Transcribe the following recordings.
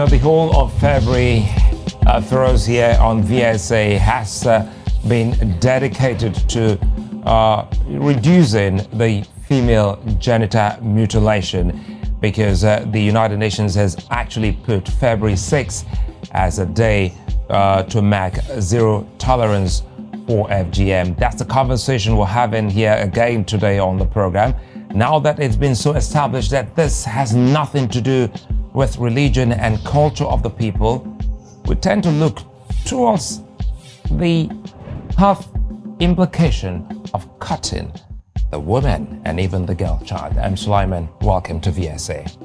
The whole of February for us here on VSA has been dedicated to reducing the female genital mutilation, because the United Nations has actually put February 6th as a day to mark zero tolerance for FGM. That's the conversation we're having here again today on the program. Now that it's been so established that this has nothing to do with religion and culture of the people, we tend to look towards the health implication of cutting the woman and even the girl child. I'm Sulaiman. Welcome to VSA.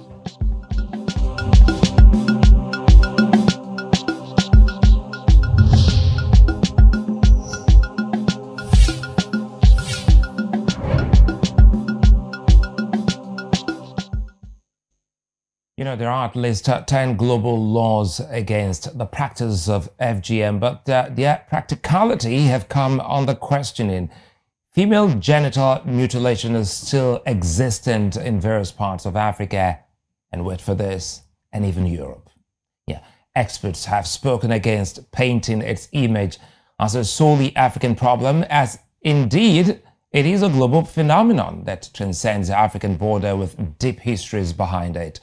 There are at least 10 global laws against the practice of FGM, but their practicality have come under questioning. Female genital mutilation is still existent in various parts of Africa, and wait for this, and even Europe. Experts have spoken against painting its image as a solely African problem, as indeed it is a global phenomenon that transcends the African border with deep histories behind it.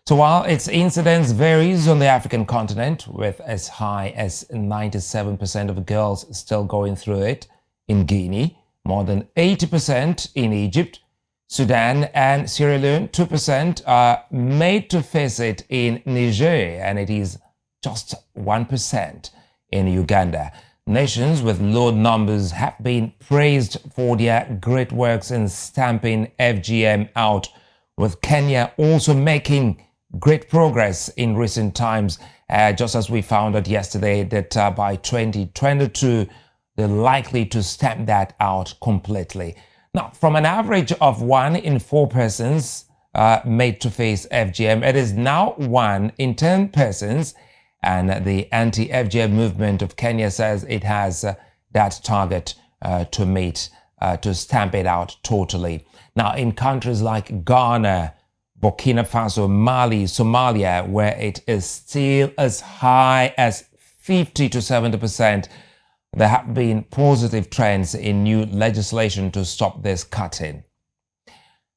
So while its incidence varies on the African continent, with as high as 97% of girls still going through it in Guinea, more than 80% in Egypt, Sudan and Sierra Leone, 2% are made to face it in Niger, and it is just 1% in Uganda. Nations with low numbers have been praised for their great works in stamping FGM out, with Kenya also making great progress in recent times, just as we found out yesterday that by 2022, they're likely to stamp that out completely. Now, from an average of 1 in 4 persons made to face FGM, it is now 1 in 10 persons, and the anti-FGM movement of Kenya says it has that target to meet, to stamp it out totally. Now, in countries like Ghana, Burkina Faso, Mali, Somalia, where it is still as high as 50 to 70%, there have been positive trends in new legislation to stop this cutting.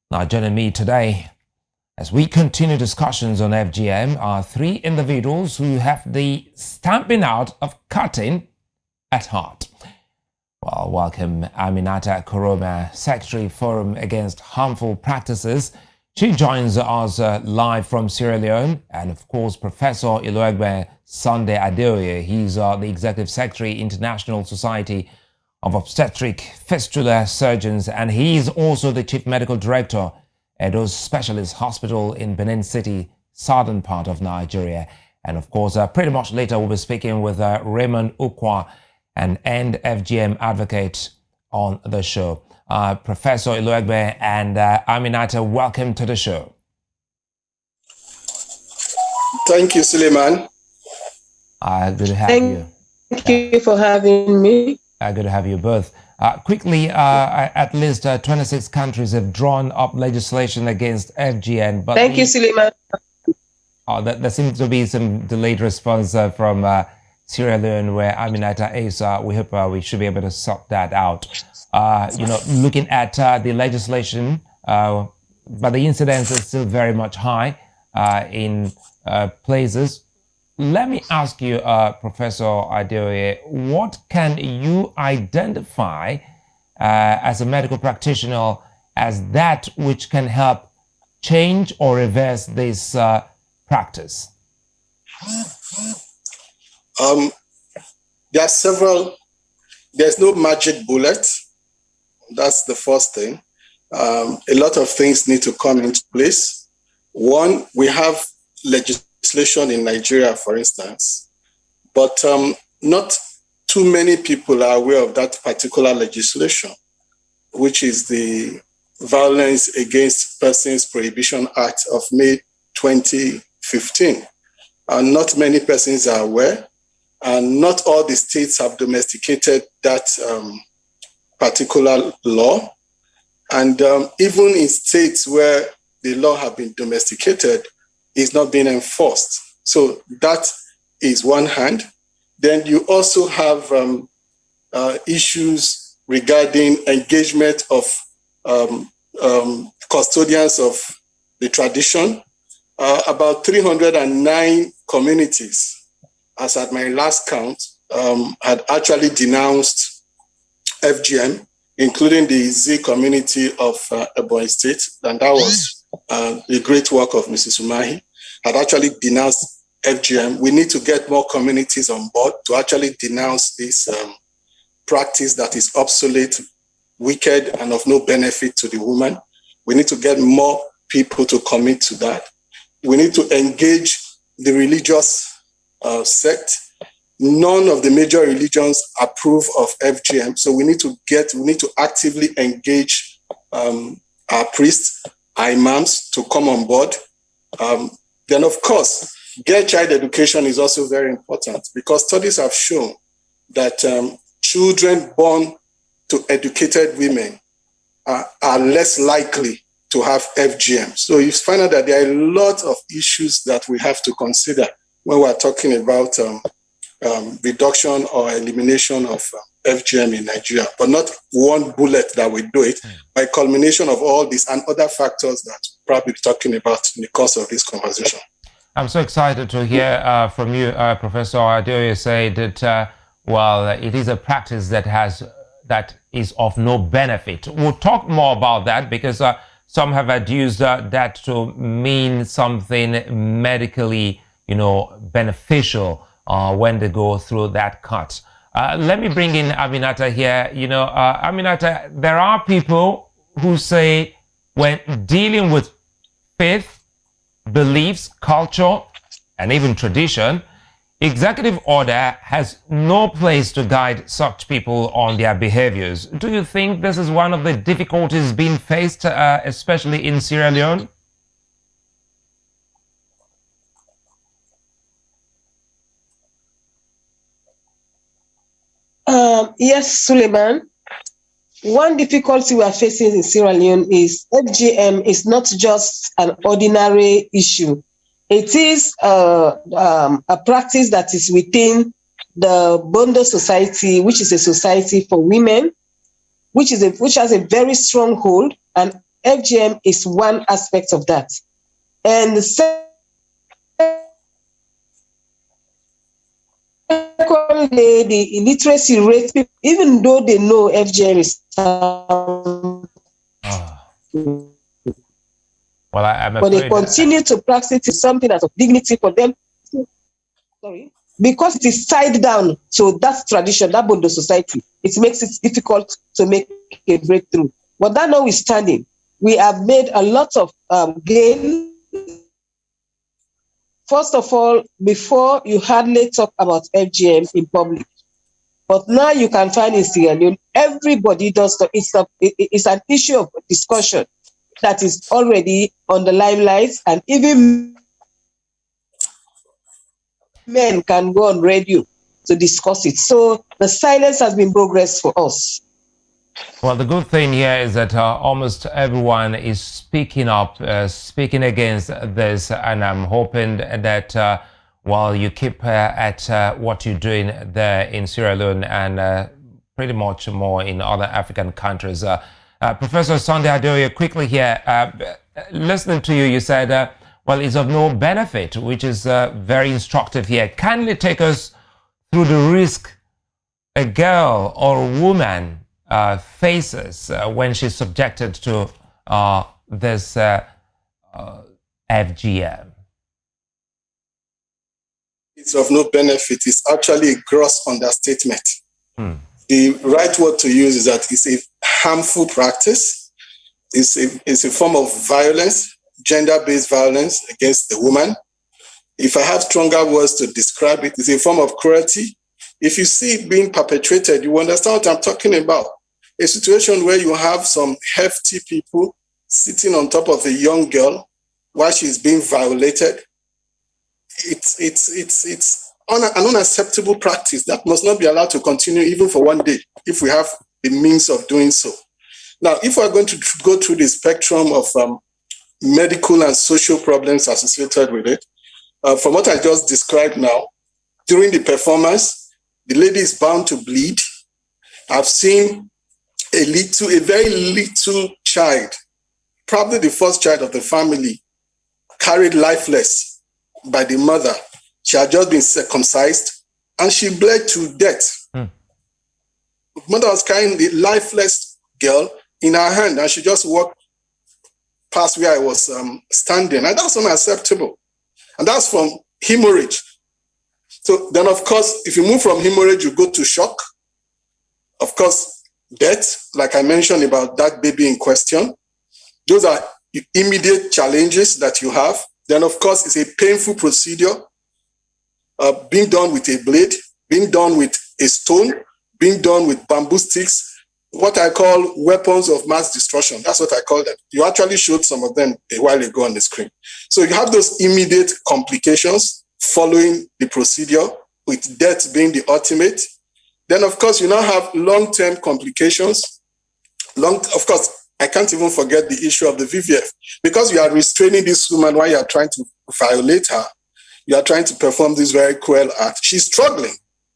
Now, joining me today, as we continue discussions on FGM, are 3 individuals who have the stamping out of cutting at heart. Well, welcome Aminata Koroma, Secretary Forum Against Harmful Practices. She joins us live from Sierra Leone, and of course, Professor Iluegbe Sunday Adeoye. He's the Executive Secretary, International Society of Obstetric Fistula Surgeons, and he's also the Chief Medical Director at Edo's Specialist Hospital in Benin City, southern part of Nigeria. And of course, pretty much later, we'll be speaking with Raymond Ukwa, an end FGM advocate on the show. Professor Iluegbe and Aminata, welcome to the show. Thank you, Suleiman. Good to have you. Thank you for having me. Good to have you both. Quickly, at least 26 countries have drawn up legislation against FGM. But Thank you, Suleiman. There seems to be some delayed response from Sierra Leone, where Aminata is. We hope we should be able to sort that out. Looking at the legislation, but the incidence is still very much high in places. Let me ask you, Professor Adeoye, what can you identify as a medical practitioner as that which can help change or reverse this practice? There are several. There's no magic bullet. That's the first thing. A lot of things need to come into place. One, we have legislation in Nigeria, for instance, but not too many people are aware of that particular legislation, which is the Violence Against Persons Prohibition Act of May 2015. And not many persons are aware, and not all the states have domesticated that particular law. And even in states where the law have been domesticated, it's not being enforced. So that is one hand. Then you also have issues regarding engagement of custodians of the tradition. About 309 communities, as at my last count, had actually denounced FGM, including the Z community of Ebonyi State, and that was the great work of Mrs. Umahi, had actually denounced FGM. We need to get more communities on board to actually denounce this practice that is obsolete, wicked, and of no benefit to the woman. We need to get more people to commit to that. We need to engage the religious sect. None of the major religions approve of FGM, so we need to actively engage our priests, our imams to come on board. Then, of course, girl child education is also very important, because studies have shown that children born to educated women are less likely to have FGM. So you find out that there are a lot of issues that we have to consider when we're talking about reduction or elimination of FGM in Nigeria, but not one bullet that will do it, by culmination of all these and other factors that we'll probably be talking about in the course of this conversation. I'm so excited to hear from you, Professor Adeoye, say that, well, it is a practice that is of no benefit. We'll talk more about that, because some have adduced that to mean something medically, beneficial when they go through that cut. Let me bring in Aminata here. Aminata, there are people who say when dealing with faith, beliefs, culture, and even tradition, executive order has no place to guide such people on their behaviors. Do you think this is one of the difficulties being faced, especially in Sierra Leone? Yes, Suleiman. One difficulty we are facing in Sierra Leone is FGM is not just an ordinary issue. It is a practice that is within the Bondo Society, which is a society for women, which has a very strong hold, and FGM is one aspect of that. And secondly, the illiteracy rate, even though they know FGM is well, I'm but they continue to practice it, something that's of dignity for them. Sorry, because it is tied down to that tradition, that Bondo society, it makes it difficult to make a breakthrough. But that notwithstanding, we have made a lot of gain. First of all, before you hardly talk about FGM in public, but now you can find in Sierra Leone, everybody does. It's an issue of discussion that is already on the limelight, and even men can go on radio to discuss it. So the silence has been progress for us. Well, the good thing here is that almost everyone is speaking up, speaking against this, and I'm hoping that while you keep at what you're doing there in Sierra Leone and pretty much more in other African countries. Professor Sunday Adeoye, quickly here, listening to you, you said, well, it's of no benefit, which is very instructive here. Kindly take us through the risk a girl or a woman faces when she's subjected to this FGM. It's of no benefit. It's actually a gross understatement. The right word to use is that it's a harmful practice. It's a form of violence, gender-based violence against the woman. If I have stronger words to describe it, it's a form of cruelty. If you see it being perpetrated, you understand what I'm talking about. A situation where you have some hefty people sitting on top of a young girl while she's being violated. It's an unacceptable practice that must not be allowed to continue even for one day if we have the means of doing so. Now, if we're going to go through the spectrum of medical and social problems associated with it, from what I just described now, during the performance, the lady is bound to bleed. I've seen a very little child, probably the first child of the family, carried lifeless by the mother. She had just been circumcised and she bled to death. The mother was carrying the lifeless girl in her hand and she just walked past where I was standing. And that's unacceptable. And that's from hemorrhage. So then, of course, if you move from hemorrhage, you go to shock. Of course, death, like I mentioned about that baby in question. Those are immediate challenges that you have. Then, of course, it's a painful procedure, being done with a blade, being done with a stone, being done with bamboo sticks, what I call weapons of mass destruction. That's what I call them. You actually showed some of them a while ago on the screen. So you have those immediate complications following the procedure, with death being the ultimate. Then, of course, you now have long-term complications. Of course, I can't even forget the issue of the VVF. Because you are restraining this woman while you are trying to violate her, you are trying to perform this very cruel act. She's struggling.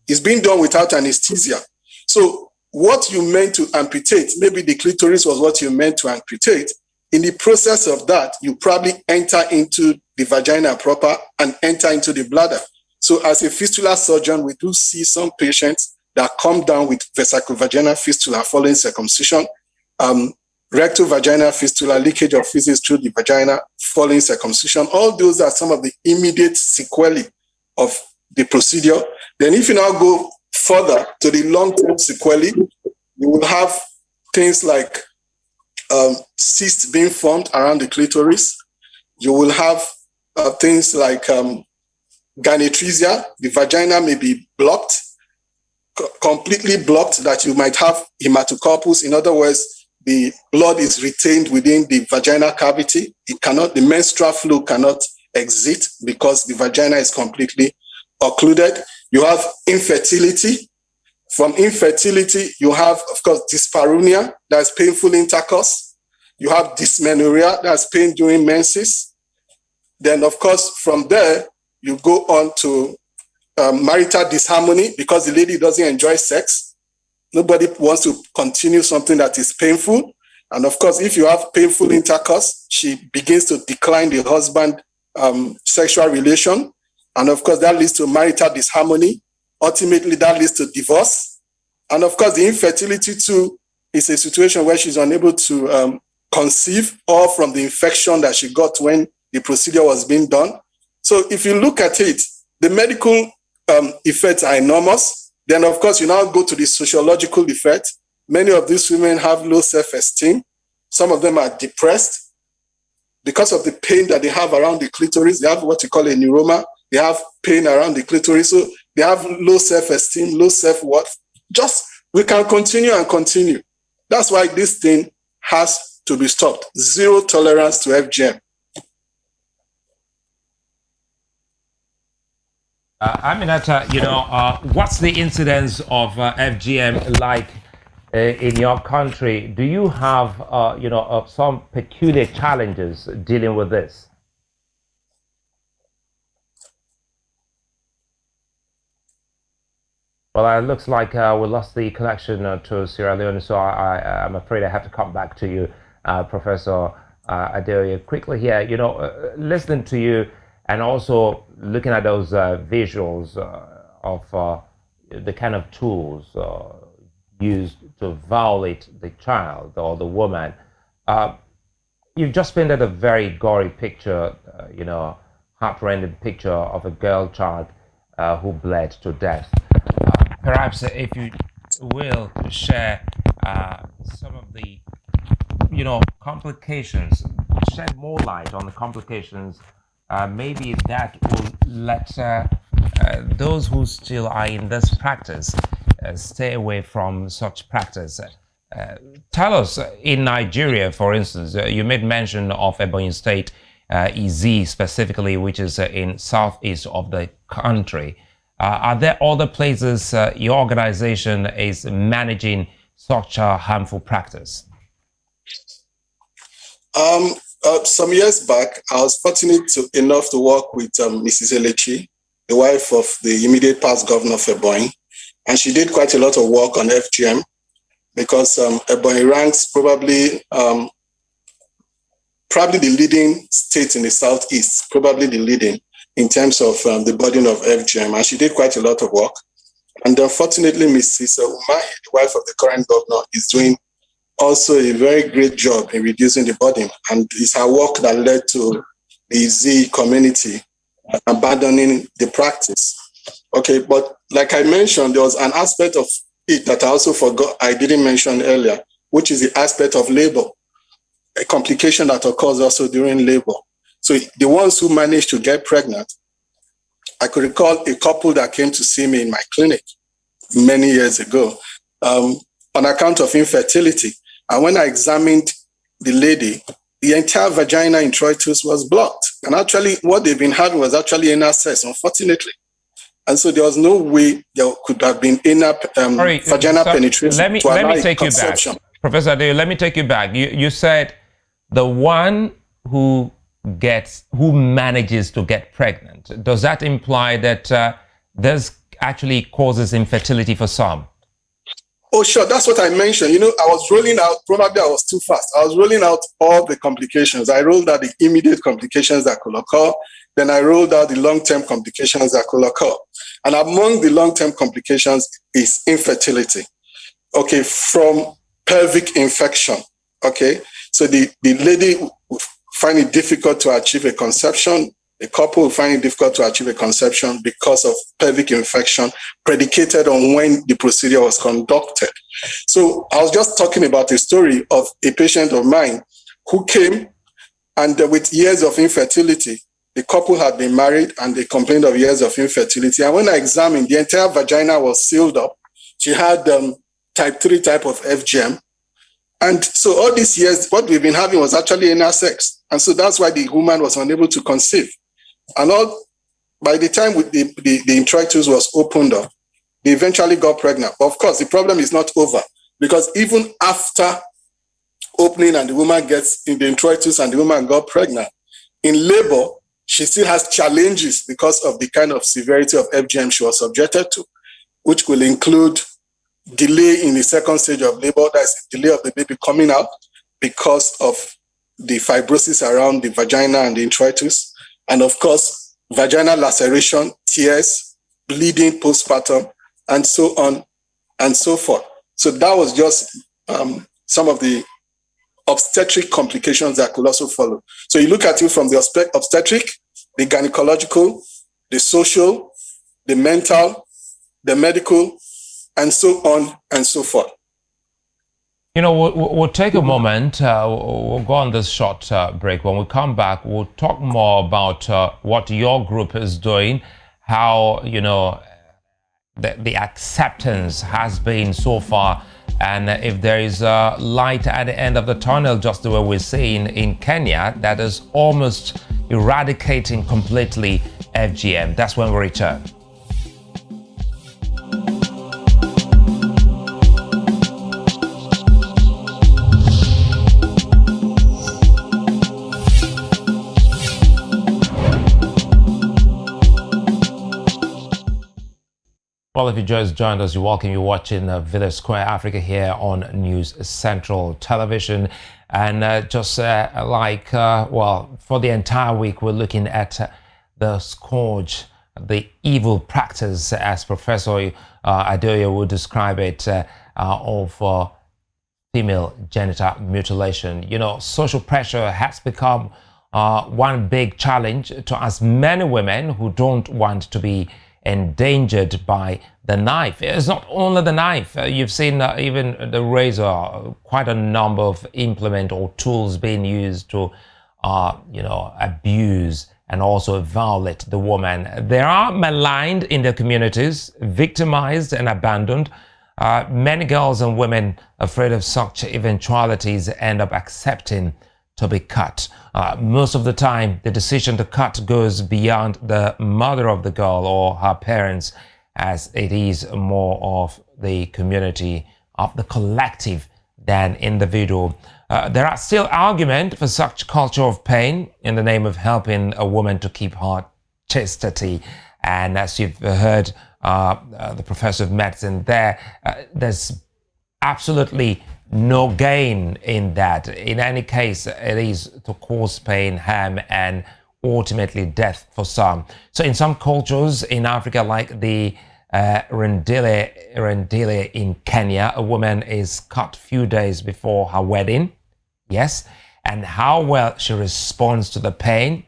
It's being done without anesthesia. So what you meant to amputate, maybe the clitoris was what you meant to amputate. In the process of that, you probably enter into the vagina proper and enter into the bladder. So as a fistula surgeon, we do see some patients that come down with vesicle vaginal fistula following circumcision, rectal vaginal fistula, leakage of feces through the vagina following circumcision. All those are some of the immediate sequelae of the procedure. Then if you now go further to the long-term sequelae, you will have things like cysts being formed around the clitoris. You will have things like gyneteresia. The vagina may be blocked, completely blocked, that you might have hematocorpus. In other words, the blood is retained within the vaginal cavity. The menstrual flow cannot exit because the vagina is completely occluded. You have infertility. From infertility, you have, of course, dyspareunia, that's painful intercourse. You have dysmenorrhea, that's pain during menses. Then, of course, from there, you go on to marital disharmony because the lady doesn't enjoy sex. Nobody wants to continue something that is painful. And of course, if you have painful intercourse, she begins to decline the husband sexual relation. And of course, that leads to marital disharmony. Ultimately, that leads to divorce. And of course, the infertility too is a situation where she's unable to conceive, or from the infection that she got when the procedure was being done. So if you look at it, the medical effects are enormous. Then, of course, you now go to the sociological effect. Many of these women have low self-esteem. Some of them are depressed because of the pain that they have around the clitoris. They have what you call a neuroma. They have pain around the clitoris. So they have low self-esteem, low self-worth. We can continue and continue. That's why this thing has to be stopped. Zero tolerance to FGM. What's the incidence of FGM like in your country? Do you have, some peculiar challenges dealing with this? Well, it looks like we lost the connection to Sierra Leone, so I'm afraid I have to come back to you, Professor Adeoye. Quickly here, listening to you and also looking at those visuals of the kind of tools used to violate the child or the woman, you've just painted a very gory picture, heart-rending picture of a girl child who bled to death. Perhaps if you will share some of the, complications, shed more light on the complications, maybe that will let those who still are in this practice stay away from such practice. Tell us, in Nigeria, for instance, you made mention of Ebonyi State, Izi specifically, which is in southeast of the country. Are there other places your organization is managing such a harmful practice? Some years back, I was fortunate enough to work with Mrs. Elechi, the wife of the immediate past governor of Ebonyi, and she did quite a lot of work on FGM because Ebonyi ranks probably the leading state in the southeast, probably the leading in terms of the burden of FGM, and she did quite a lot of work. And unfortunately, Mrs. Umahi, the wife of the current governor, is doing also a very great job in reducing the burden. And it's her work that led to the Z community abandoning the practice. Okay, but like I mentioned, there was an aspect of it that I also forgot, I didn't mention earlier, which is the aspect of labor, a complication that occurs also during labor. So the ones who managed to get pregnant, I could recall a couple that came to see me in my clinic many years ago on account of infertility. And when I examined the lady, the entire vagina introitus was blocked. And actually, what they've been having was actually anal sex, unfortunately. And so there was no way there could have been vagina penetration. Let me take you back. Professor Adeyo, let me take you back. You said the one who manages to get pregnant. Does that imply that this actually causes infertility for some? Oh, sure. That's what I mentioned. You know, I was rolling out, probably I was too fast. I was rolling out all the complications. I rolled out the immediate complications that could occur. Then I rolled out the long-term complications that could occur. And among the long-term complications is infertility. Okay, from pelvic infection. Okay, so the lady will find it difficult to achieve a conception. The couple will find it difficult to achieve a conception because of pelvic infection predicated on when the procedure was conducted. So I was just talking about a story of a patient of mine who came and with years of infertility. The couple had been married and they complained of years of infertility. And when I examined, the entire vagina was sealed up. She had type 3 type of FGM. And so all these years, what we've been having was actually anal sex. And so that's why the woman was unable to conceive. And by the time the introitus was opened up, they eventually got pregnant. But of course, the problem is not over because even after opening and the woman gets in the introitus and the woman got pregnant, in labor, she still has challenges because of the kind of severity of FGM she was subjected to, which will include delay in the second stage of labor, that's delay of the baby coming out because of the fibrosis around the vagina and the introitus. And of course, vaginal laceration, tears, bleeding postpartum, and so on and so forth. So that was just some of the obstetric complications that could also follow. So you look at it from the obstetric, the gynecological, the social, the mental, the medical, and so on and so forth. You know, we'll take a moment. We'll go on this short break. When we come back, we'll talk more about what your group is doing, how, you know, the acceptance has been so far, and if there is a light at the end of the tunnel, just the way we're seeing in Kenya, that is almost eradicating completely FGM. That's when we return. Well, if you just joined us, you're welcome. You're watching Village Square Africa here on News Central Television. And for the entire week, we're looking at the scourge, the evil practice, as Professor Adeyo would describe it, of female genital mutilation. You know, social pressure has become one big challenge to as many women who don't want to be endangered by the knife. It's not only the knife. You've seen even the razor, quite a number of implements or tools being used to, abuse and also violate the woman. They are maligned in their communities, victimized and abandoned. Many girls and women afraid of such eventualities end up accepting to be cut. Most of the time, the decision to cut goes beyond the mother of the girl or her parents, as it is more of the community, of the collective than individual. There are still arguments for such culture of pain in the name of helping a woman to keep her chastity. And as you've heard the professor of medicine there, there's absolutely no gain in that. In any case, it is to cause pain, harm, and ultimately death for some. So in some cultures in Africa, like the Rendile in Kenya, a woman is cut few days before her wedding. Yes. And how well she responds to the pain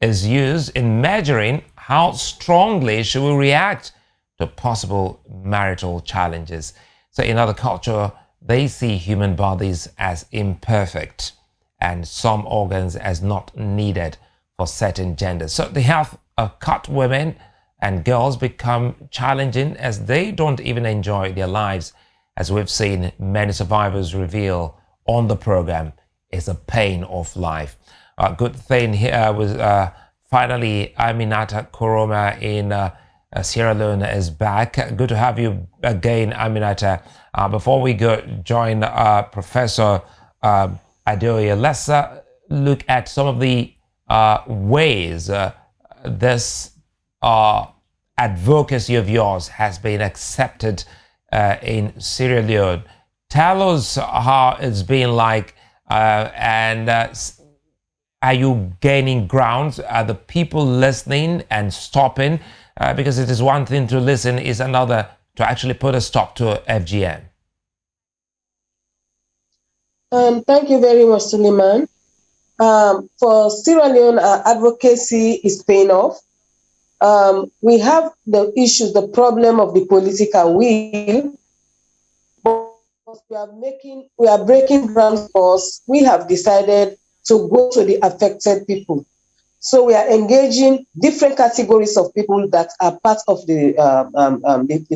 is used in measuring how strongly she will react to possible marital challenges. So in other culture, they see human bodies as imperfect and some organs as not needed for certain genders. So the health of cut women and girls become challenging as they don't even enjoy their lives, as we've seen many survivors reveal on the program, is a pain of life. A good thing here was finally Aminata Koroma in Sierra Leone is back. Good to have you again, Aminata. Before we go join Professor Adeoye, let's look at some of the ways this advocacy of yours has been accepted in Sierra Leone. Tell us how it's been like, and are you gaining ground? Are the people listening and stopping? Because it is one thing to listen, is another to actually put a stop to FGM. Thank you very much, Suleiman. For Sierra Leone, advocacy is paying off. We have the issue, the problem of the political will, but we are breaking ground because we have decided to go to the affected people. So we are engaging different categories of people that are part of the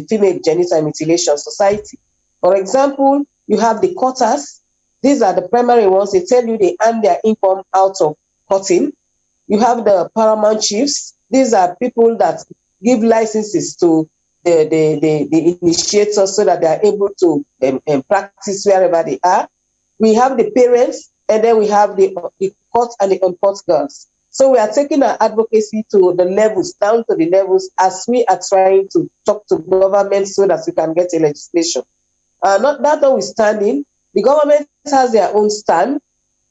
Female Genital Mutilation Society. For example, you have the cutters. These are the primary ones. They tell you they earn their income out of cutting. You have the paramount chiefs. These are people that give licenses to the initiators so that they are able to practice wherever they are. We have the parents, and then we have the cut and the uncut girls. So we are taking our advocacy to the levels, down to the levels, as we are trying to talk to government so that we can get a legislation. Not that notwithstanding, the government has their own stand.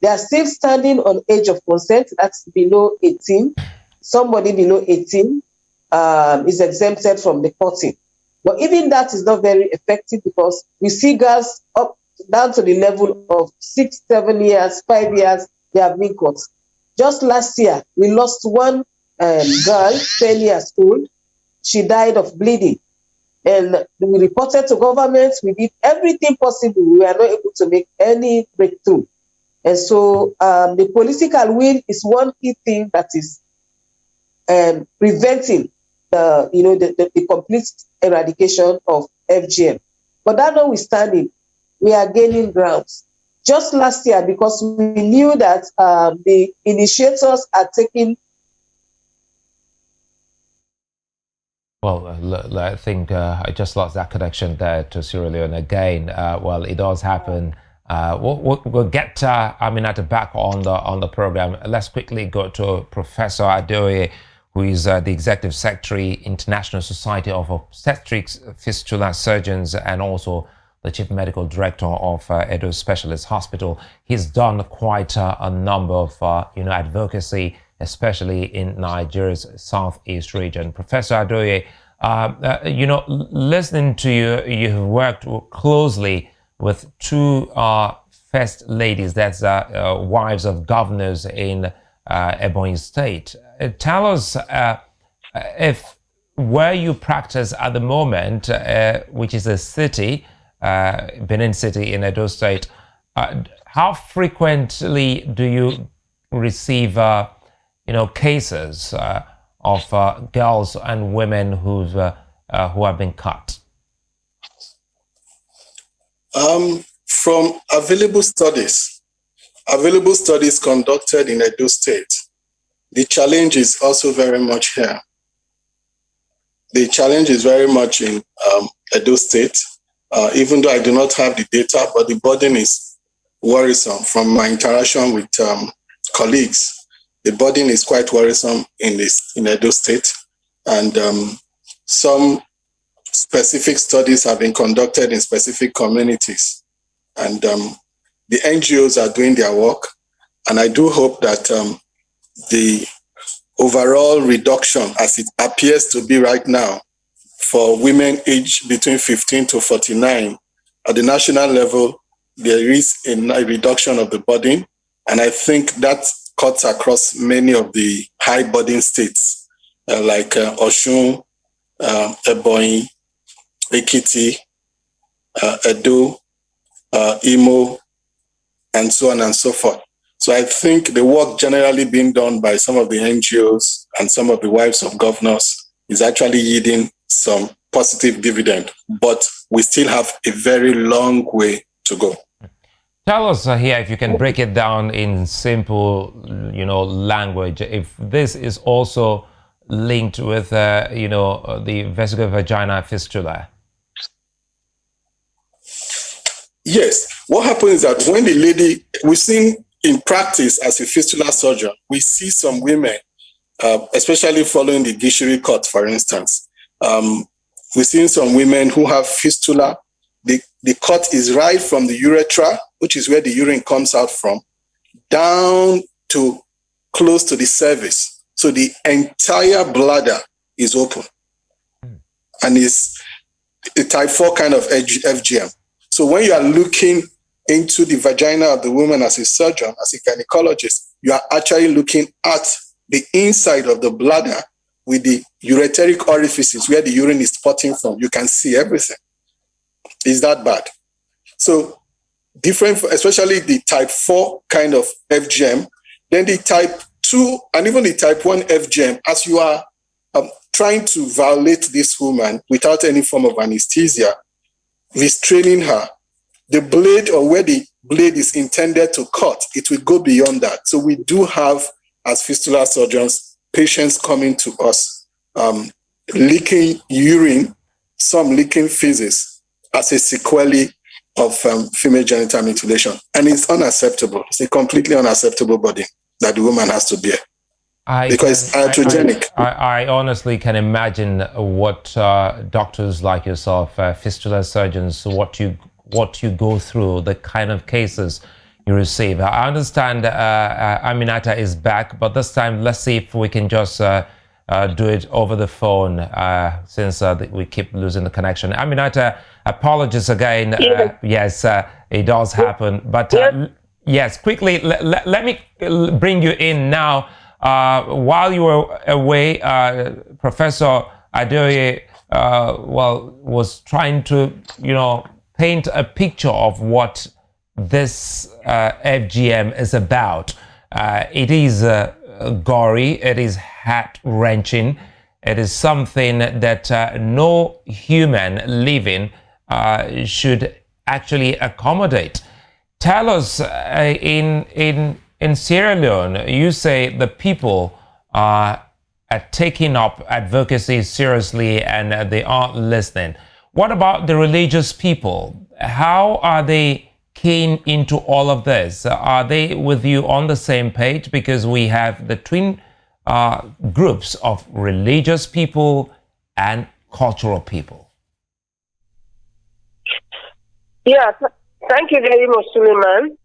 They are still standing on age of consent, that's below 18. Somebody below 18 is exempted from the cutting. But even that is not very effective because we see girls up down to the level of 6, 7 years, 5 years, they have been cut. Just last year, we lost one girl, 10 years old. She died of bleeding. And we reported to government. We did everything possible. We are not able to make any breakthrough. And so the political will is one key thing that is preventing the complete eradication of FGM. But that notwithstanding, we are gaining grounds. Just last year, because we knew that the initiators are taking. Well, I think I just lost that connection there to Sierra Leone again. Well, it does happen. We'll get Aminata back on the program. Let's quickly go to Professor Adeoye, who is the Executive Secretary, International Society of Obstetrics, Fistula Surgeons, and also the Chief Medical Director of Edo Specialist Hospital. He's done quite a number of advocacy, especially in Nigeria's southeast region. Professor Adeoye, listening to you, you've worked closely with two first ladies, that's wives of governors in Ebonyi State. Tell us if where you practice at the moment, which is a city, Benin City in Edo State, how frequently do you receive cases of girls and women who have been cut? From available studies conducted in Edo State, the challenge is also very much here. The challenge is very much in Edo State, even though I do not have the data, but the burden is worrisome from my interaction with colleagues. The burden is quite worrisome in Edo State, and some specific studies have been conducted in specific communities, and the NGOs are doing their work, and I do hope that the overall reduction, as it appears to be right now, for women aged between 15 to 49, at the national level, there is a reduction of the burden, and I think that cuts across many of the high burden states, like Osun, Ebonyi, Ekiti, Edo, Imo, and so on and so forth. So I think the work generally being done by some of the NGOs and some of the wives of governors is actually yielding some positive dividend, but we still have a very long way to go. Tell us here, if you can break it down in simple, language, if this is also linked with, the vesicle vagina fistula. Yes. What happens is that when the lady, we've seen in practice as a fistula surgeon, we see some women, especially following the Gishiri cut, for instance, we've seen some women who have fistula. The cut is right from the urethra, which is where the urine comes out from, down to close to the cervix. So the entire bladder is open. And it's a type 4 kind of FGM. So when you are looking into the vagina of the woman as a surgeon, as a gynecologist, you are actually looking at the inside of the bladder with the ureteric orifices where the urine is spotting from. You can see everything. Is that bad? So different, especially the type 4 kind of FGM, then the type 2 and even the type 1 FGM, as you are trying to violate this woman without any form of anesthesia, restraining her, the blade or where the blade is intended to cut, it will go beyond that. So we do have, as fistula surgeons, patients coming to us, leaking urine, some leaking feces as a sequelae of female genital mutilation. And it's unacceptable. It's a completely unacceptable burden that the woman has to bear. Because it's iatrogenic. I honestly can imagine what doctors like yourself, fistula surgeons, what you go through, the kind of cases you receive. I understand Aminata is back, but this time let's see if we can just do it over the phone since we keep losing the connection. Aminata, apologies again. Yes, it does happen. But yes, quickly, let me bring you in now. While you were away, Professor Adeoye, was trying to, paint a picture of what this FGM is about. It is gory, it is heart-wrenching, it is something that no human living should actually accommodate. Tell us, in Sierra Leone, you say the people are taking up advocacy seriously and they aren't listening. What about the religious people? How are they keen into all of this? Are they with you on the same page? Because we have the twin groups of religious people and cultural people. Yeah, thank you very much, Suleiman.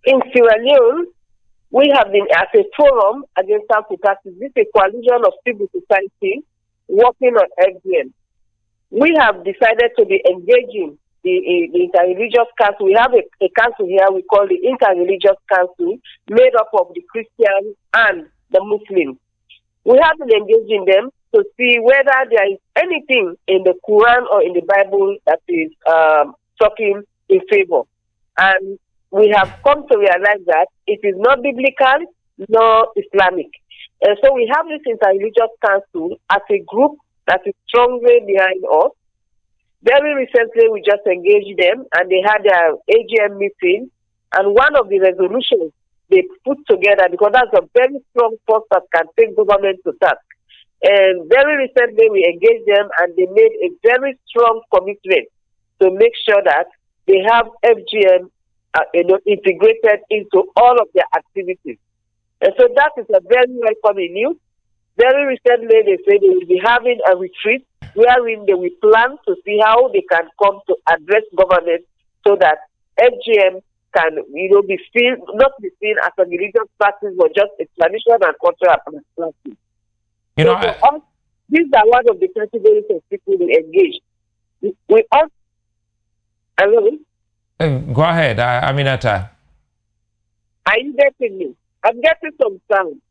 In Sierra Leone, we have been as a forum against harmful practice. This is a coalition of civil society working on FGM. We have decided to be engaging the interreligious council. We have a council here we call the Interreligious Council, made up of the Christians and the Muslims. We have been engaging them to see whether there is anything in the Quran or in the Bible that is talking in favor. And we have come to realize that it is not biblical nor Islamic. And so we have this interreligious council as a group that is strongly behind us. Very recently, we just engaged them and they had their AGM meeting. And one of the resolutions they put together, because that's a very strong force that can take government to task. And very recently, we engaged them and they made a very strong commitment to make sure that they have FGM integrated into all of their activities. And so that is a very welcoming news. Very recently, they say they will be having a retreat wherein they will plan to see how they can come to address government so that FGM can, be seen, not be seen as a religious practice, but just a traditional and cultural practice. For us, these are one of the categories of people who engage. We all. Hello? Go ahead, Aminata. Are you getting me? I'm getting some sound.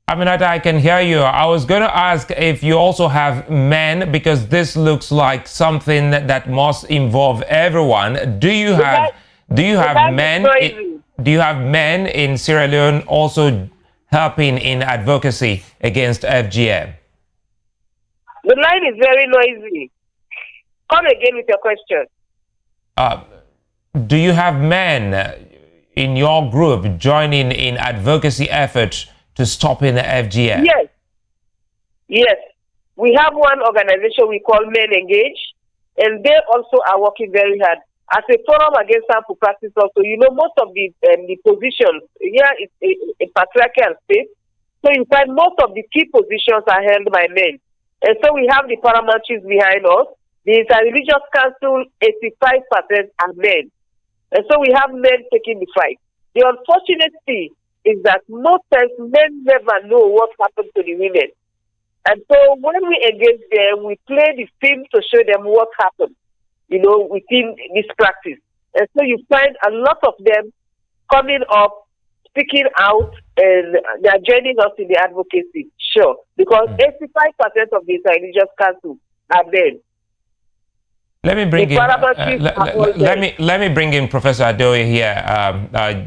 Aminata, I can hear you. I was going to ask if you also have men, because this looks like something that must involve everyone. Do you have men? Do you have men in Sierra Leone also helping in advocacy against FGM? The line is very noisy. Come again with your question. Do you have men in your group joining in advocacy efforts to stopping the FGM? Yes. We have one organization we call Men Engage, and they also are working very hard. As a forum against harmful practice also, most of the positions here is a patriarchal state, so you find most of the key positions are held by men. And so we have the paramount chiefs behind us. The Interreligious Council, 85% are men. And so we have men taking the fight. The unfortunate thing is that most times men never know what happened to the women. And so when we engage them, we play the film to show them what happened, within this practice. And so you find a lot of them coming up, speaking out, and they are joining us in the advocacy. Sure. Because 85% of the Interreligious Council are men. Let me bring let me bring in Professor Adoye here.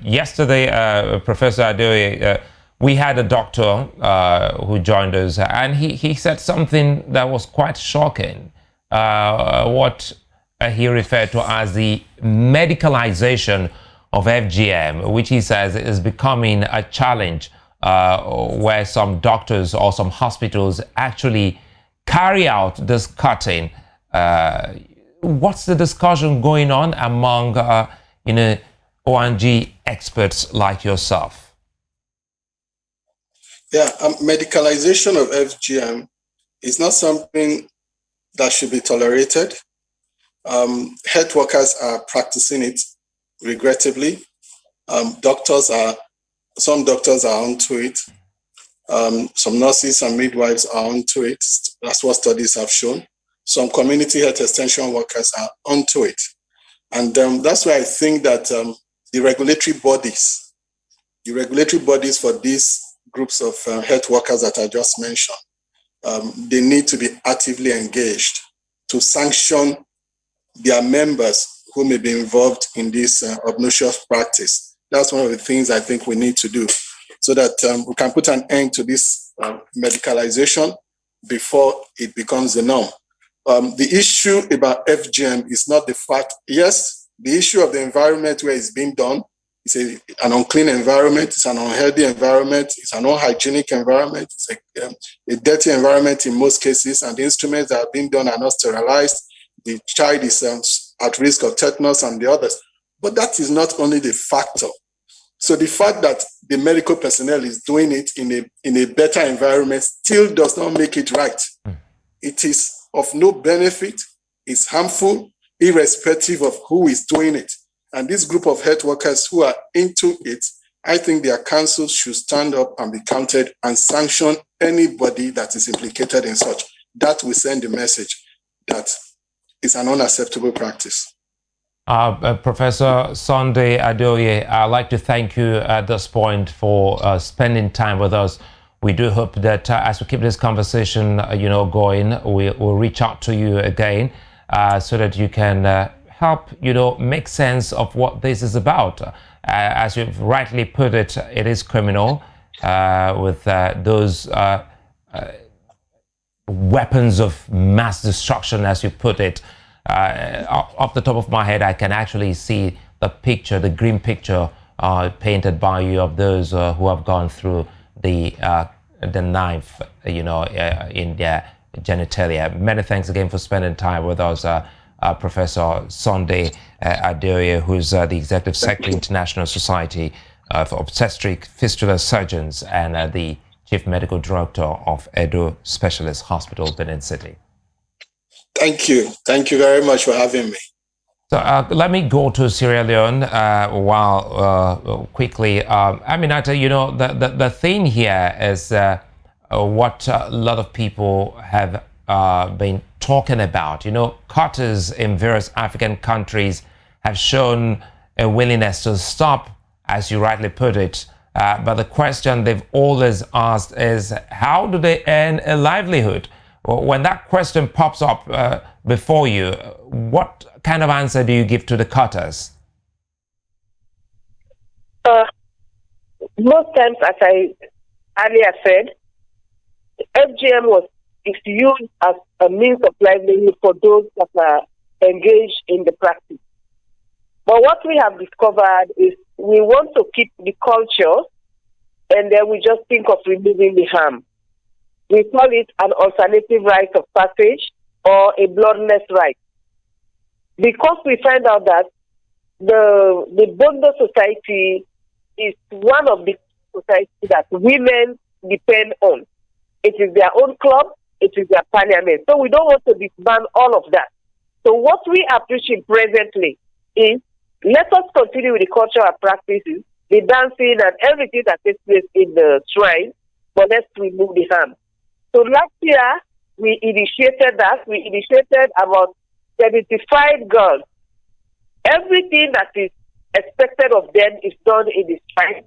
Yesterday, Professor Adoye, we had a doctor who joined us, and he said something that was quite shocking. What he referred to as the medicalization of FGM, which he says is becoming a challenge, where some doctors or some hospitals actually carry out this cutting. What's the discussion going on among, ONG experts like yourself? Medicalization of FGM is not something that should be tolerated. Health workers are practicing it, regrettably. Some doctors are onto it. Some nurses and midwives are onto it. That's what studies have shown. Some community health extension workers are onto it. And that's why I think that the regulatory bodies for these groups of health workers that I just mentioned, they need to be actively engaged to sanction their members who may be involved in this obnoxious practice. That's one of the things I think we need to do so that we can put an end to this medicalization before it becomes the norm. The issue about FGM is not the fact, yes, the issue of the environment where it's being done, it's an unclean environment, it's an unhealthy environment, it's an unhygienic environment, it's a dirty environment in most cases, and the instruments that are being done are not sterilized. The child is at risk of tetanus and the others. But that is not only the factor. So the fact that the medical personnel is doing it in a better environment still does not make it right. It is of no benefit, it's harmful, irrespective of who is doing it. And this group of health workers who are into it, I think their councils should stand up and be counted and sanction anybody that is implicated in such. That will send the message that it's an unacceptable practice. Professor Sunday Adoye, I'd like to thank you at this point for spending time with us. We do hope that as we keep this conversation, going, we'll reach out to you again so that you can help, make sense of what this is about. As you've rightly put it, it is criminal with those weapons of mass destruction, as you put it. Off the top of my head, I can actually see the picture, the grim picture painted by you of those who have gone through the knife, in their genitalia. Many thanks again for spending time with us, Professor Sunday Adeoye, who's the Executive Secretary, International Society for Obstetric Fistula Surgeons, and the Chief Medical Director of Edo Specialist Hospital, Benin City. Thank you. Thank you very much for having me. So let me go to Sierra Leone quickly. Aminata, you know, the thing here is what a lot of people have been talking about. You know, cutters in various African countries have shown a willingness to stop, as you rightly put it. But the question they've always asked is, how do they earn a livelihood? When that question pops up before you, what kind of answer do you give to the cutters? Most times, as I earlier said, FGM is used as a means of livelihood for those that are engaged in the practice. But what we have discovered is we want to keep the culture, and then we just think of removing the harm. We call it an alternative rite of passage or a bloodless rite. Because we find out that the Bondo society is one of the societies that women depend on. It is their own club, it is their parliament. So we don't want to disband all of that. So what we are preaching presently is, let us continue with the cultural practices, the dancing and everything that takes place in the shrine, but let's remove the harm. So last year, we initiated that. We initiated about 75 girls. Everything that is expected of them is done in the shrine,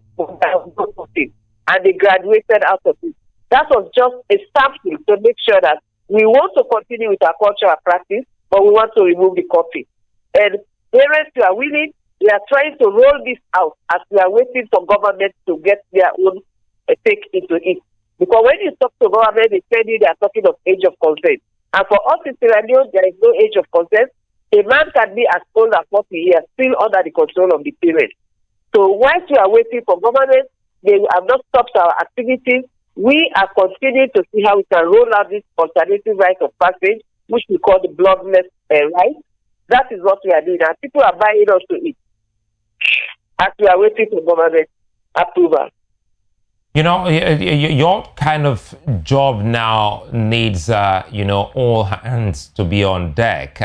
and they graduated out of it. That was just a sample to make sure that we want to continue with our cultural practice, but we want to remove the coffee. And parents who are willing, we are trying to roll this out as we are waiting for government to get their own take into it. Because when you talk to government, they tell you they are talking of age of consent. And for us in Sierra Leone, there is no age of consent. A man can be as old as 40 years, still under the control of the parents. So whilst we are waiting for government, they have not stopped our activities. We are continuing to see how we can roll out this alternative rite of passage, which we call the bloodless rite. That is what we are doing. And people are buying us to it as we are waiting for government approval. You know, your kind of job now needs, all hands to be on deck.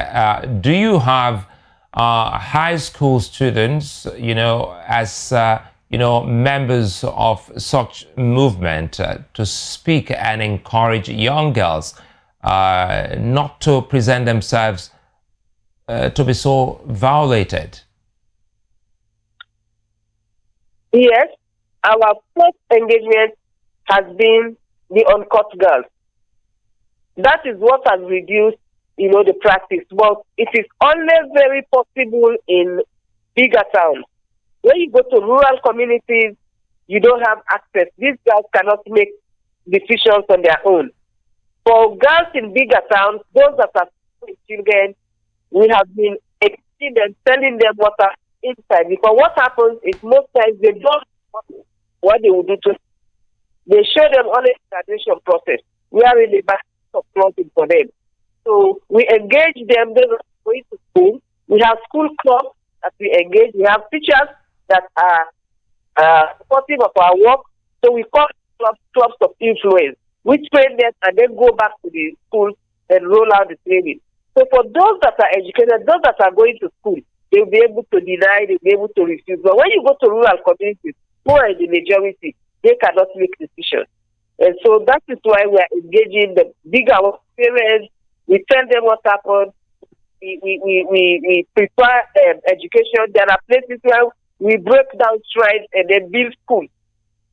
Do you have high school students, as, members of such movement to speak and encourage young girls not to present themselves to be so violated? Yes. Our first engagement has been the uncut girls. That is what has reduced, the practice. But it is only very possible in bigger towns. When you go to rural communities, you don't have access. These girls cannot make decisions on their own. For girls in bigger towns, those that are children, we have been educating them, telling them what are inside. Because what happens is most times they don't know what they will do to. They show them only the graduation process. We are in the back of clothing for them. So we engage them. They are going to school. We have school clubs that we engage. We have teachers that are supportive of our work. So we call clubs of influence. We train them and then go back to the school and roll out the training. So for those that are educated, those that are going to school, they'll be able to deny, they'll be able to refuse. But when you go to rural communities, who are in the majority, they cannot make decisions. And so that is why we are engaging the bigger parents. We tell them what happened. We prepare education. There are places where we break down shrines and then build schools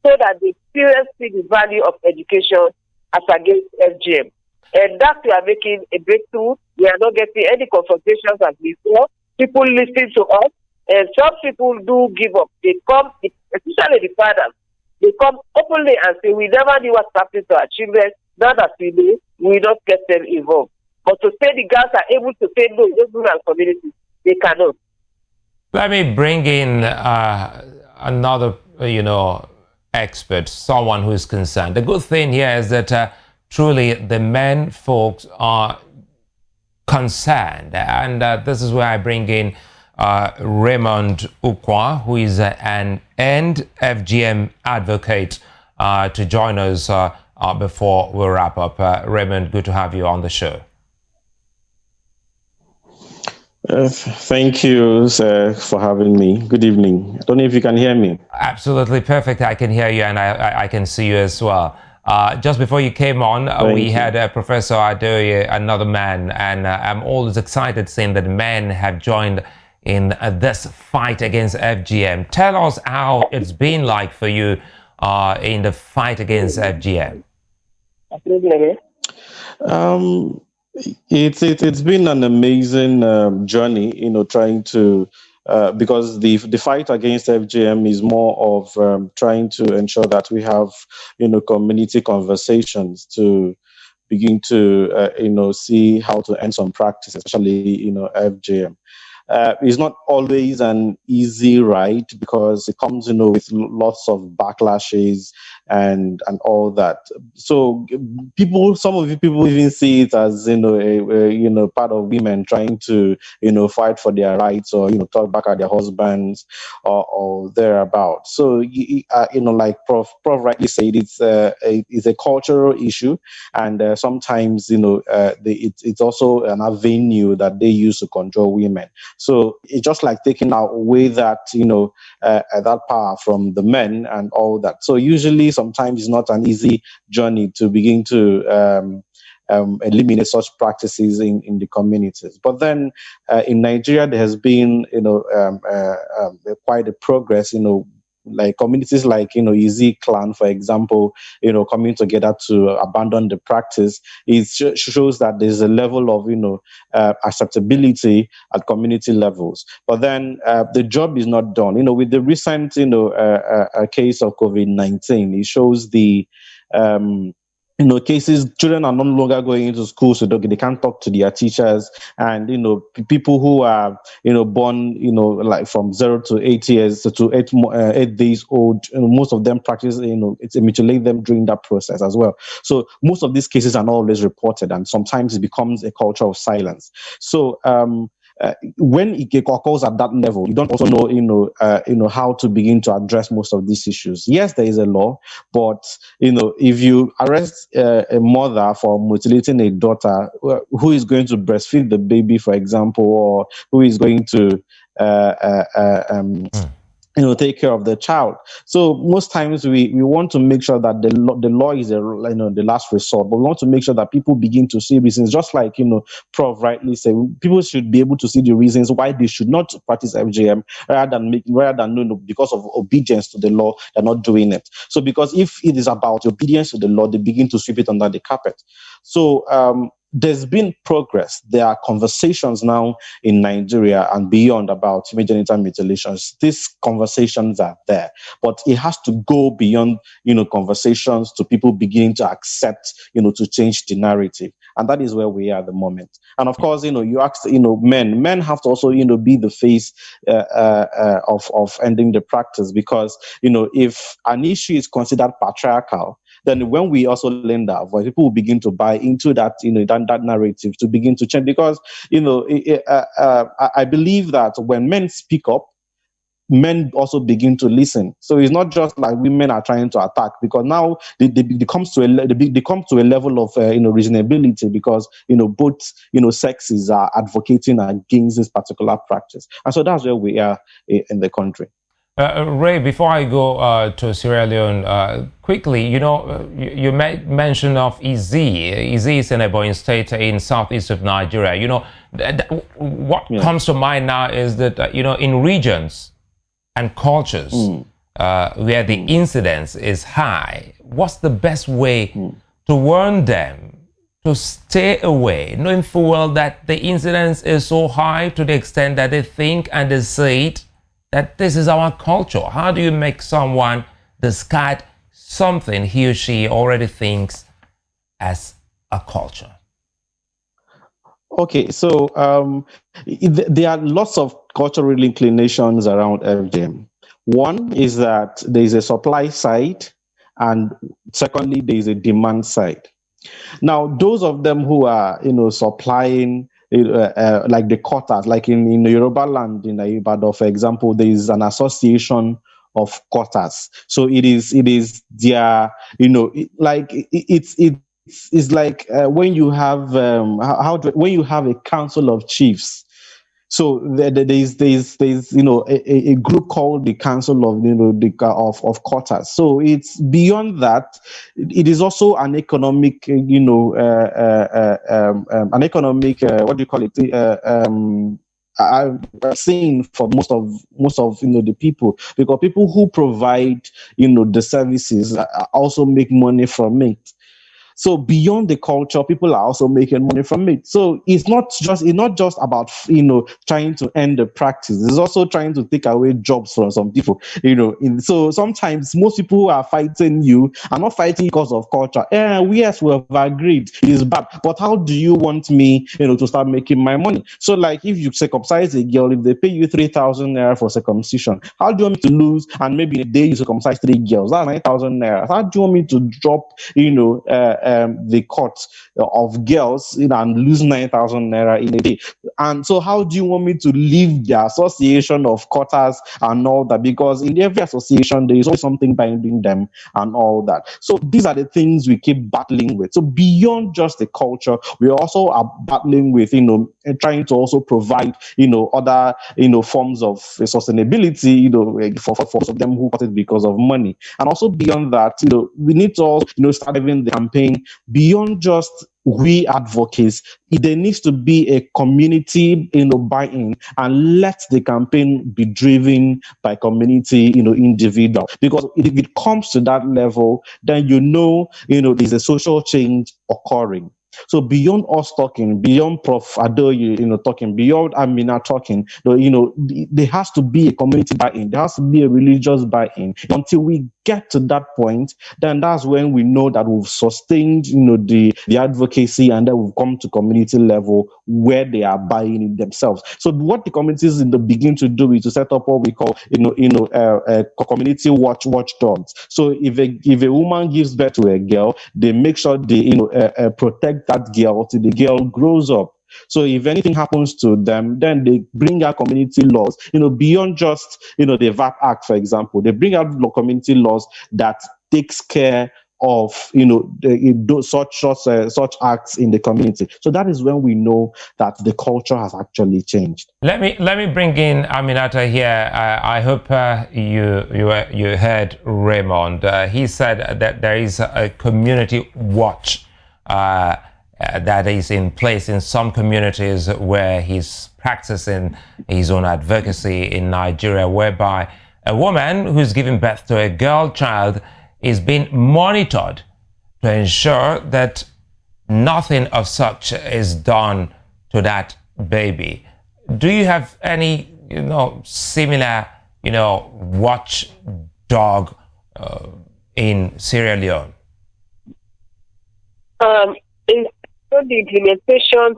so that they seriously see the value of education as against FGM. And that we are making a breakthrough. We are not getting any confrontations as before. People listen to us. And some people do give up. They come, especially the fathers, they come openly and say, we never knew what's happening to our children. Now that we know, we don't get them involved. But to say the girls are able to say no in those rural communities, they cannot. Let me bring in another, expert, someone who is concerned. The good thing here is that truly the men folks are concerned. And this is where I bring in Raymond Ukwa, who is an End FGM advocate, to join us before we wrap up. Raymond, good to have you on the show. Thank you, sir, for having me. Good evening. I don't know if you can hear me. Absolutely perfect. I can hear you, and I can see you as well. Just before you came on, we had Professor Adoye, another man, and I'm always excited seeing that men have joined in this fight against FGM. Tell us how it's been like for you in the fight against FGM. It's been an amazing journey, trying to because the fight against FGM is more of trying to ensure that we have community conversations to begin to see how to end some practice, especially FGM. It's not always an easy ride because it comes, with lots of backlashes and all that. So some of the people even see it as, a part of women trying to, fight for their rights or, talk back at their husbands or thereabout. So, like Prof rightly said, it's a cultural issue. And sometimes, it's also an avenue that they use to control women. So it's just like taking away that, that power from the men and all that. So usually sometimes it's not an easy journey to begin to eliminate such practices in the communities. But then in Nigeria, there has been, quite a progress, like communities like, Easy Clan, for example, coming together to abandon the practice. It shows that there's a level of, acceptability at community levels. But then the job is not done. With the recent, case of COVID-19, it shows the, cases, children are no longer going into school, so they can't talk to their teachers. And, people who are, born, like from 0 to 8 years, to 8 days old, most of them practice, it's mutilate them during that process as well. So most of these cases are not always reported, and sometimes it becomes a culture of silence. So, when it occurs at that level, you don't also know, how to begin to address most of these issues. Yes, there is a law, but if you arrest a mother for mutilating a daughter, who is going to breastfeed the baby, for example, or who is going to take care of the child? So most times we want to make sure that the law is the last resort, but we want to make sure that people begin to see reasons, just like Prof rightly said, people should be able to see the reasons why they should not practice FGM rather than because of obedience to the law they're not doing it. So because if it is about obedience to the law, they begin to sweep it under the carpet. So there's been progress. There are conversations now in Nigeria and beyond about genital mutilations. These conversations are there, but it has to go beyond, conversations to people beginning to accept, to change the narrative. And that is where we are at the moment. And of course, you asked, men have to also, be the face of ending the practice, because, if an issue is considered patriarchal, then when we also lend our voice, people will begin to buy into that, that narrative to begin to change. Because, I believe that when men speak up, men also begin to listen. So it's not just like women are trying to attack, because now they come to a level of reasonability, because both sexes are advocating against this particular practice, and so that's where we are in the country. Ray, before I go to Sierra Leone, quickly, you made mention of Izzi. Izzi is in Ebonyi State in southeast of Nigeria. What comes to mind now is that, in regions and cultures where the incidence is high, what's the best way to warn them to stay away, knowing full well that the incidence is so high to the extent that they think and they say it, that this is our culture? How do you make someone discard something he or she already thinks as a culture? Okay, so there are lots of cultural inclinations around FGM. One is that there is a supply side, and secondly, there is a demand side. Now, those of them who are, supplying like the quarters, like in the Yoruba land, in Ibadan, for example, there is an association of quarters. So it is their, it's like when you have when you have a council of chiefs. So there's a group called the Council of of Quarters. So it's beyond that. It is also an economic an economic what do you call it I'm saying for most of the people, because people who provide the services also make money from it. So beyond the culture, people are also making money from it. So it's not just about trying to end the practice. It's also trying to take away jobs from some people. So sometimes most people who are fighting you are not fighting because of culture. Yes, we have agreed it is bad, but how do you want me to start making my money? So like if you circumcise a girl, if they pay you 3,000 naira for circumcision, how do you want me to lose? And maybe in a day you circumcise 3 girls, that's 9,000 naira. How do you want me to drop the cost of girls and lose 9,000 naira in a day? And so how do you want me to leave the association of quarters and all that? Because in every association there is always something binding them and all that. So these are the things we keep battling with. So beyond just the culture, we also are battling with trying to also provide other forms of sustainability for them who got it because of money. And also beyond that, we need to also start having the campaign beyond just we advocates. There needs to be a community buy-in, and let the campaign be driven by community individual, because if it comes to that level, then there's a social change occurring. So beyond us talking, beyond Prof. Adoye, talking, beyond Amina talking, there has to be a community buy-in. There has to be a religious buy-in. Until we get to that point, then that's when we know that we've sustained, the advocacy, and then we've come to community level where they are buying it themselves. So what the communities begin to do is to set up what we call, community watchdogs. So if a woman gives birth to a girl, they make sure they, protect that girl till the girl grows up. So if anything happens to them, then they bring out community laws, beyond just, the VAP Act, for example. They bring out community laws that takes care of, such acts in the community. So that is when we know that the culture has actually changed. Let me bring in Aminata here. I hope you heard Raymond. He said that there is a community watch that is in place in some communities where he's practicing his own advocacy in Nigeria, whereby a woman who's giving birth to a girl child is being monitored to ensure that nothing of such is done to that baby. Do you have any, similar, watchdog in Sierra Leone? In the implementation,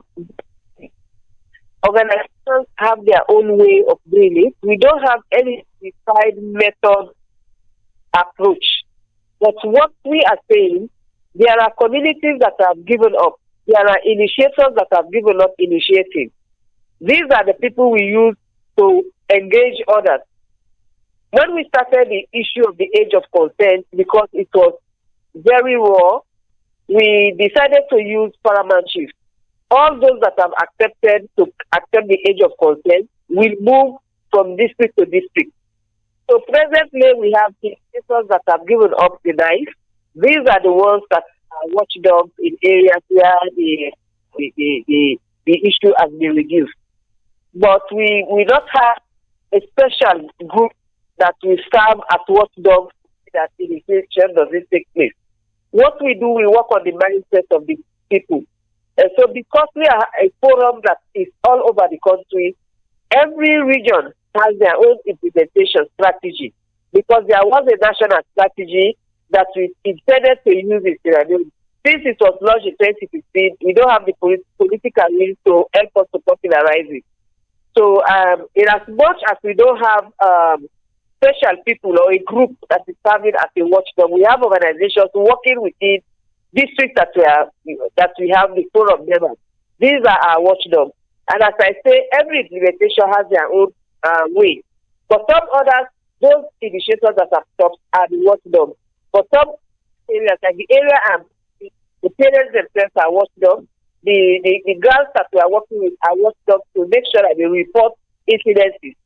organizations have their own way of doing it. We don't have any defined method approach. But what we are saying, there are communities that have given up. There are initiators that have given up initiating. These are the people we use to engage others. When we started the issue of the age of consent, because it was very raw, we decided to use paramount chiefs. All those that have accepted to accept the age of consent will move from district to district. So presently we have initiators that have given up the knife. These are the ones that are watchdogs in areas where the issue has been reduced. But we don't have a special group that will serve as watchdogs that initiation doesn't take place. What we do, we work on the mindset of the people. And so because we are a forum that is all over the country, every region has their own implementation strategy. Because there was a national strategy that we intended to use in Sierra Leone. Since it was launched in 2015, we don't have the political will to help us to popularize it. So in as much as we don't have special people or a group that is serving as a watchdog, we have organizations working within districts that we have the forum members. These are our watchdogs. And as I say, every implementation has their own way. For some others, those initiators that have stopped are the watchdogs. For some areas, like the area the parents themselves are watchdogs. The girls that we are working with are watchdogs to make sure that they report incidences.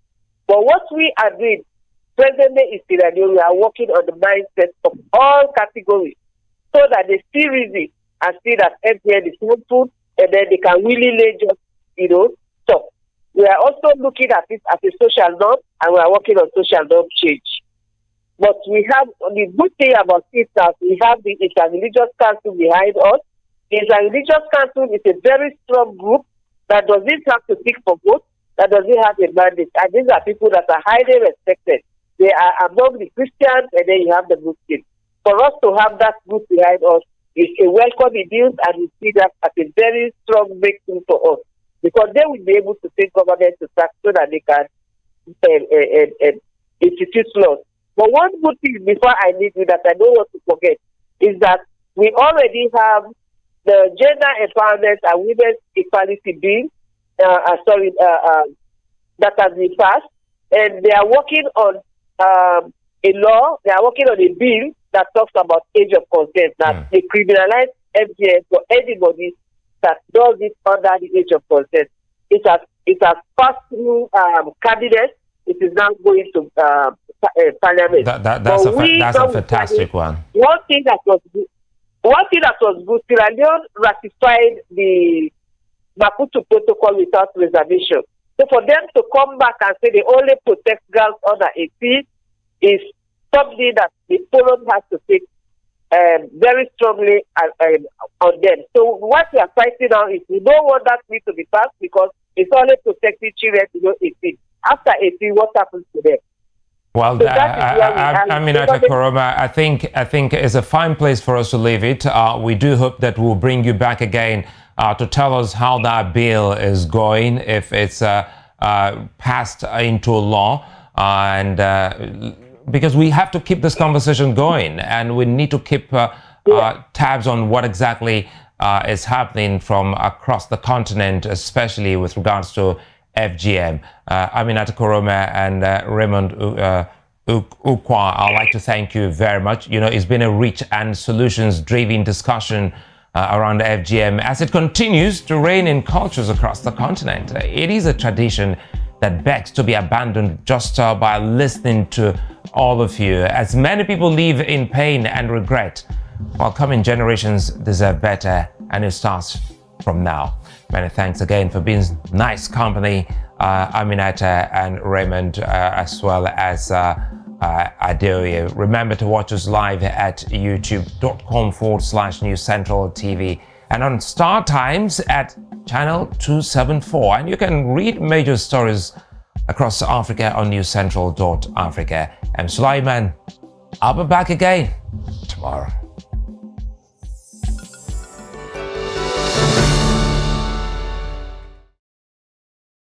But what we are doing presently is that we are working on the mindset of all categories so that they see reason and see that FGM is harmful, and then they can willingly just, stop. We are also looking at it as a social norm, and we are working on social norm change. But we have the good thing about it that we have the Interreligious Council behind us. The Interreligious Council is a very strong group that doesn't have to seek for votes, that doesn't have a mandate. And these are people that are highly respected. They are among the Christians, and then you have the Muslims. For us to have that group behind us is a welcome news, and we see that as a very strong breakthrough for us, because they will be able to take government to tax so that they can institute laws. But one good thing before I leave you that I don't want to forget is that we already have the Gender Empowerment and Women's Equality Bill, that has been passed, and they are working on a law. They are working on a bill that talks about age of consent, that they criminalize FGM for anybody that does it under the age of consent. It has passed through cabinet. It is now going to parliament. That's a fantastic one. One thing that was good, Sierra Leone ratified the Maputo Protocol without reservation. So for them to come back and say they only protect girls under 18 is something that the forum has to take very strongly on them. So what we are fighting now is we don't want that bill to be passed because it's only protecting children below 18. After 18, what happens to them? Well, So Aminata Koroma, I think it's a fine place for us to leave it. We do hope that we'll bring you back again to tell us how that bill is going, if it's passed into law, and because we have to keep this conversation going, and we need to keep tabs on what exactly is happening from across the continent, especially with regards to FGM. Aminata Koroma and Raymond Ukwa, I'd like to thank you very much. It's been a rich and solutions-driven discussion around FGM as it continues to reign in cultures across the continent. It is a tradition that begs to be abandoned just by listening to all of you, as many people live in pain and regret, while coming generations deserve better, and it starts from now. Many thanks again for being nice company, Aminata and Raymond, as well as Adeoye. Remember to watch us live at youtube.com/NewsCentralTV and on Star Times at channel 274. And you can read major stories across Africa on newscentral.africa. I'm Sulaiman. I'll be back again tomorrow.